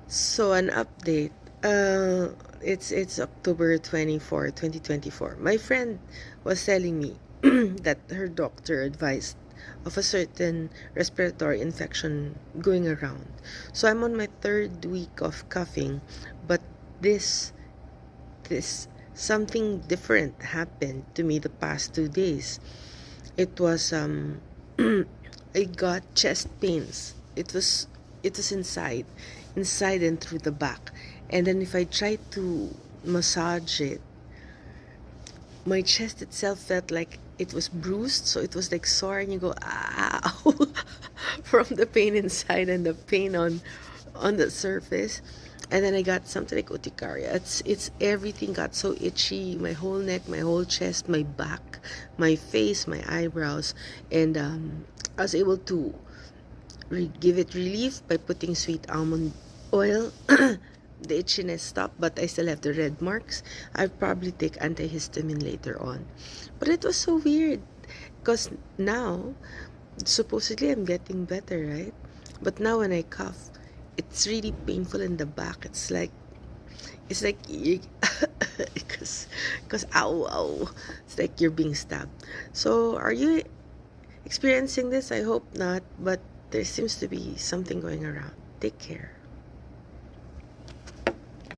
So an update. It's October 24, 2024. My friend was telling me that her doctor advised of a certain respiratory infection going around. So I'm on my third week of coughing, but this this something different happened to me the past 2 days. It was I got chest pains. It was inside and through the back. And then if I tried to massage it, my chest itself felt like it was bruised, so it was like sore, and you go ow from the pain inside and the pain on the surface. And then I got something like urticaria. It's everything got so itchy. My whole neck, my whole chest, my back, my face, my eyebrows, and I was able to give it relief by putting sweet almond oil. The itchiness stopped, but I still have the red marks. I'll probably take antihistamine later on. But it was so weird because now supposedly I'm getting better, right? But now when I cough, it's really painful in the back. It's like you, because ow, it's like you're being stabbed. So are you experiencing this? I hope not, but there seems to be something going around. Take care.